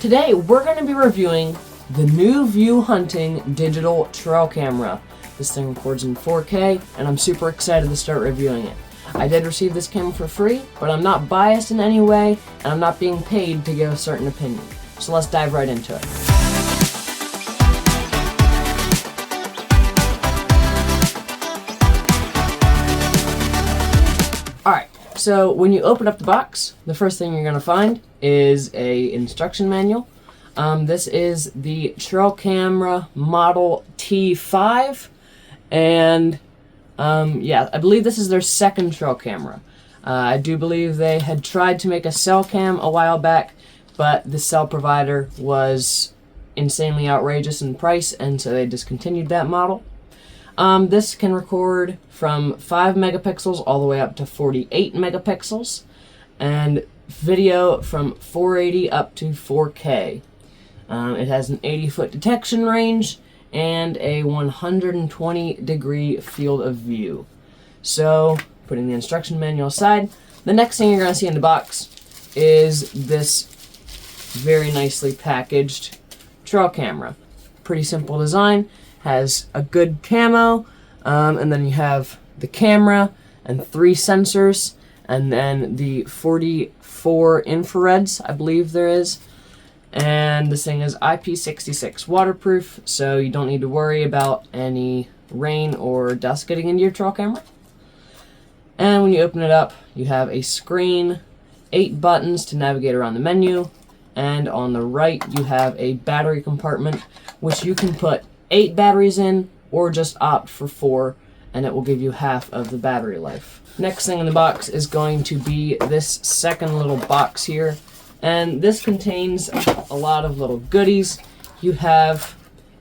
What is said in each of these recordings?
Today we're going to be reviewing the NuView Hunting digital trail camera. This thing records in 4K and I'm super excited to start reviewing it. I did receive this camera for free, but I'm not biased in any way and I'm not being paid to give a certain opinion. So let's dive right into it. Alright, so when you open up the box, the first thing you're going to find is a instruction manual. This is the trail camera Model T5, and yeah, I believe this is their second trail camera. I do believe they had tried to make a cell cam a while back, but the cell provider was insanely outrageous in price, and so they discontinued that model. This can record from 5 megapixels all the way up to 48 megapixels, and video from 480 up to 4K. It has an 80-foot detection range and a 120-degree field of view. So, putting the instruction manual aside, the next thing you're going to see in the box is this very nicely packaged trail camera. Pretty simple design, has a good camo, and then you have the camera and 3 sensors, and then the 44 infrareds, I believe there is. And this thing is IP66 waterproof, so you don't need to worry about any rain or dust getting into your trail camera. And when you open it up, you have a screen, 8 buttons to navigate around the menu, and on the right you have a battery compartment, which you can put 8 batteries in, or just opt for 4, and it will give you half of the battery life. Next thing in the box is going to be this second little box here. And this contains a lot of little goodies. You have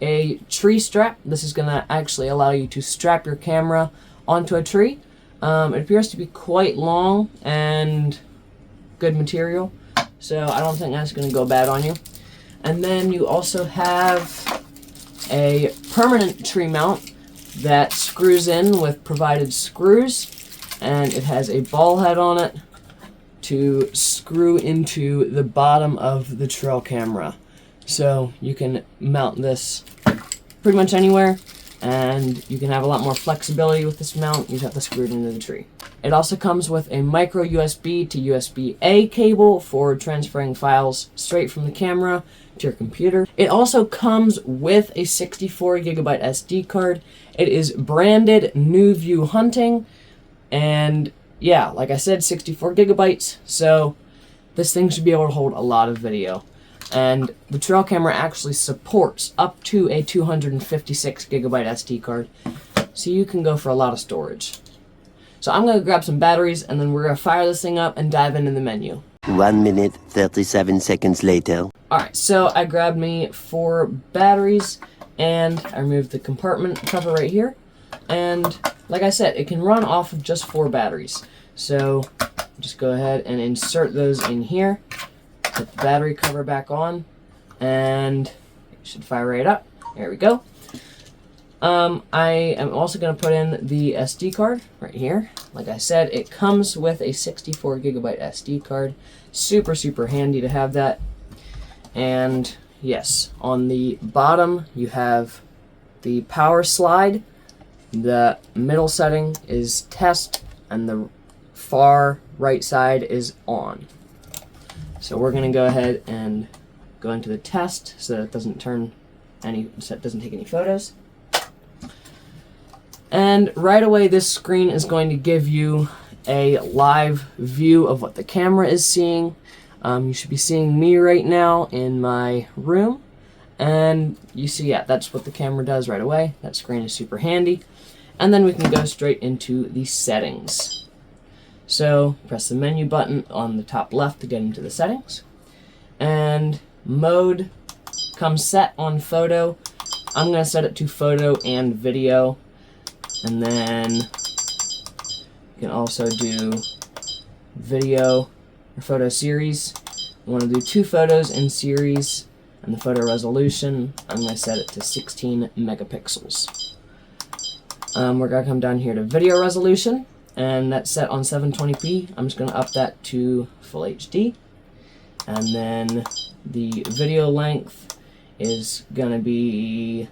a tree strap. This is going to actually allow you to strap your camera onto a tree. It appears to be quite long and good material, so I don't think that's going to go bad on you. And then you also have a permanent tree mount that screws in with provided screws, and it has a ball head on it to screw into the bottom of the trail camera. So you can mount this pretty much anywhere, and you can have a lot more flexibility with this mount. You just have to screw it into the tree. It also comes with a micro USB to USB-A cable for transferring files straight from the camera to your computer. It also comes with a 64 gigabyte SD card. It is branded NuView Hunting, and yeah, like I said, 64 gigabytes, so this thing should be able to hold a lot of video. And the trail camera actually supports up to a 256 gigabyte SD card, so you can go for a lot of storage. So I'm going to grab some batteries, and then we're going to fire this thing up and dive into the menu. 1 minute, 37 seconds later. Alright, so I grabbed me 4 batteries, and I removed the compartment cover right here. And like I said, it can run off of just 4 batteries. So just go ahead and insert those in here. Put the battery cover back on, and it should fire right up. There we go. I am also going to put in the SD card right here. Like I said, it comes with a 64 gigabyte SD card. Super, super handy to have that. And yes, on the bottom you have the power slide. The middle setting is test, and the far right side is on. So we're going to go ahead and go into the test so that it doesn't take any photos. And right away, this screen is going to give you a live view of what the camera is seeing. You should be seeing me right now in my room, and you see, yeah, that's what the camera does right away. That screen is super handy. And then we can go straight into the settings. So press the menu button on the top left to get into the settings. And mode comes set on photo. I'm going to set it to photo and video. And then you can also do video or photo series. You want to do 2 photos in series, and the photo resolution, I'm going to set it to 16 megapixels. We're going to come down here to video resolution, and that's set on 720p. I'm just going to up that to full HD. And then The video length is gonna be,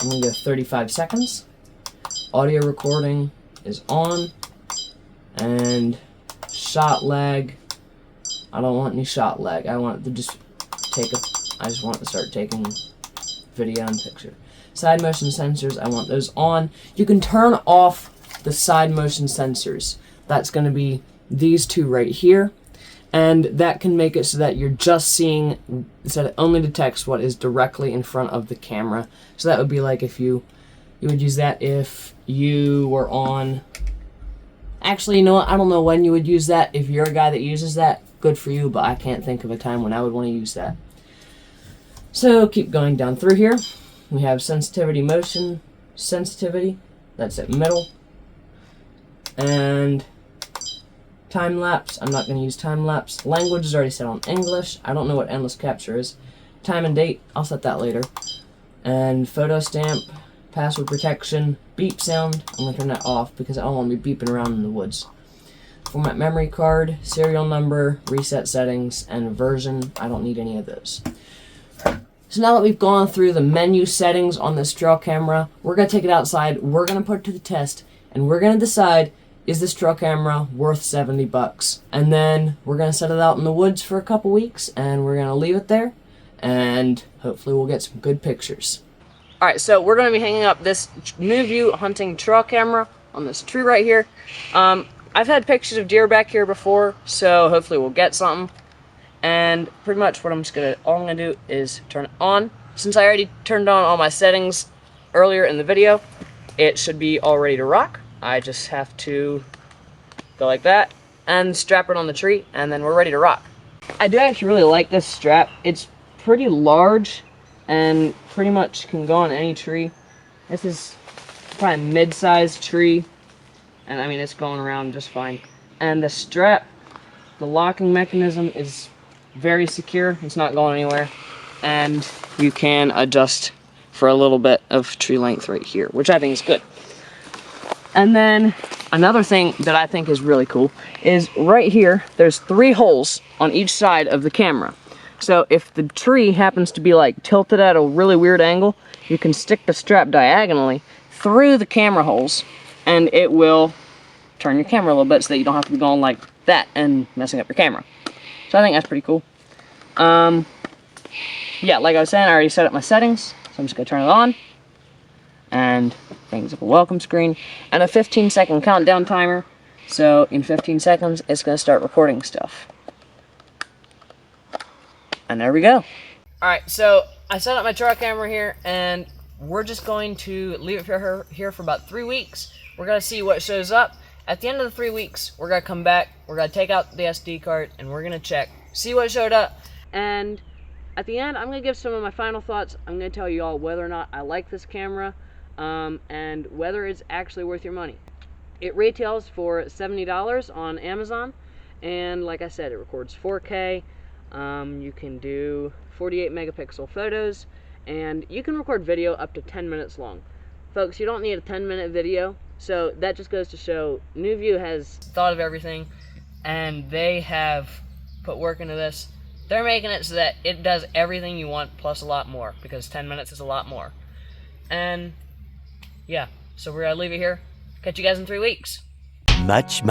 I'm gonna go 35 seconds. Audio recording is on, and shot lag, I don't want any shot lag. I want it to just I just want to start taking video and picture. Side motion sensors, I want those on. You can turn off the side motion sensors. That's going to be these two right here. And that can make it so that you're just seeing, so it only detects what is directly in front of the camera. So that would be like if you would use that if you were on, actually, you know what, I don't know when you would use that. If you're a guy that uses that, good for you, but I can't think of a time when I would want to use that. So keep going down through here. We have sensitivity, motion sensitivity, that's at middle. And time lapse, I'm not going to use time lapse. Language is already set on English. I don't know what endless capture is. Time and date, I'll set that later. And photo stamp, password protection, beep sound, I'm going to turn that off because I don't want to be beeping around in the woods. Format memory card, serial number, reset settings, and version. I don't need any of those. So now that we've gone through the menu settings on this trail camera, we're going to take it outside, we're going to put it to the test, and we're going to decide, is this trail camera worth $70? And then we're going to set it out in the woods for a couple weeks, and we're going to leave it there, and hopefully we'll get some good pictures. Alright, so we're going to be hanging up this NuView hunting trail camera on this tree right here. I've had pictures of deer back here before, so hopefully we'll get something. And pretty much what all I'm gonna do is turn it on. Since I already turned on all my settings earlier in the video, it should be all ready to rock. I just have to go like that and strap it on the tree, and then we're ready to rock. I do actually really like this strap. It's pretty large and pretty much can go on any tree. This is probably a mid-sized tree. And I mean, it's going around just fine. And the strap, the locking mechanism is very secure. It's not going anywhere. And you can adjust for a little bit of tree length right here, which I think is good. And then another thing that I think is really cool is right here, there's 3 holes on each side of the camera. So if the tree happens to be like tilted at a really weird angle, you can stick the strap diagonally through the camera holes, and it will turn your camera a little bit so that you don't have to be going like that and messing up your camera. So I think that's pretty cool. Yeah, like I was saying, I already set up my settings, so I'm just going to turn it on. And brings up a welcome screen and a 15-second countdown timer. So in 15 seconds, it's going to start recording stuff. And there we go. Alright, so I set up my trail camera here, and we're just going to leave it here for about 3 weeks. We're going to see what shows up. At the end of the 3 weeks, we're going to come back, we're going to take out the SD card, and we're going to check, see what showed up. And at the end, I'm going to give some of my final thoughts. I'm going to tell you all whether or not I like this camera, and whether it's actually worth your money. It retails for $70 on Amazon, and like I said, it records 4K. You can do 48 megapixel photos, and you can record video up to 10 minutes long. Folks, you don't need a 10-minute video, so that just goes to show NuView has thought of everything, and they have put work into this. They're making it so that it does everything you want plus a lot more, because 10 minutes is a lot more. And yeah, so we're gonna leave it here. Catch you guys in 3 weeks. Much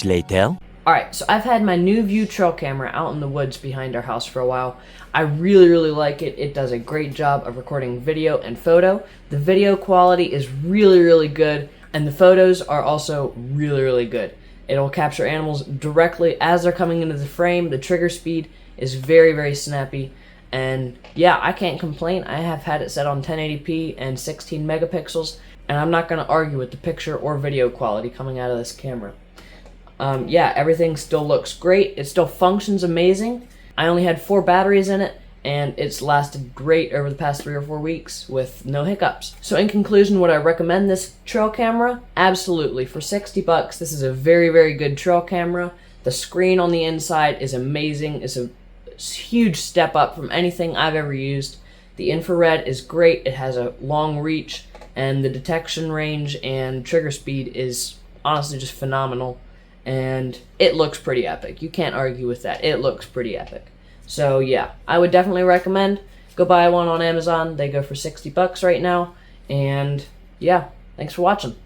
later. Alright, so I've had my NuView trail camera out in the woods behind our house for a while. I really like it. It does a great job of recording video and photo. The video quality is really good, and the photos are also really good. It'll capture animals directly as they're coming into the frame. The trigger speed is very snappy, and yeah, I can't complain. I have had it set on 1080p and 16 megapixels, and I'm not going to argue with the picture or video quality coming out of this camera. Yeah, everything still looks great. It still functions amazing. I only had 4 batteries in it, and it's lasted great over the past 3 or 4 weeks with no hiccups. So in conclusion, would I recommend this trail camera? Absolutely. For $60, this is a very good trail camera. The screen on the inside is amazing. It's a huge step up from anything I've ever used. The infrared is great. It has a long reach, and the detection range and trigger speed is honestly just phenomenal. And it looks pretty epic. You can't argue with that. It looks pretty epic. So yeah, I would definitely recommend go buy one on Amazon. They go for $60 right now. And yeah, thanks for watching.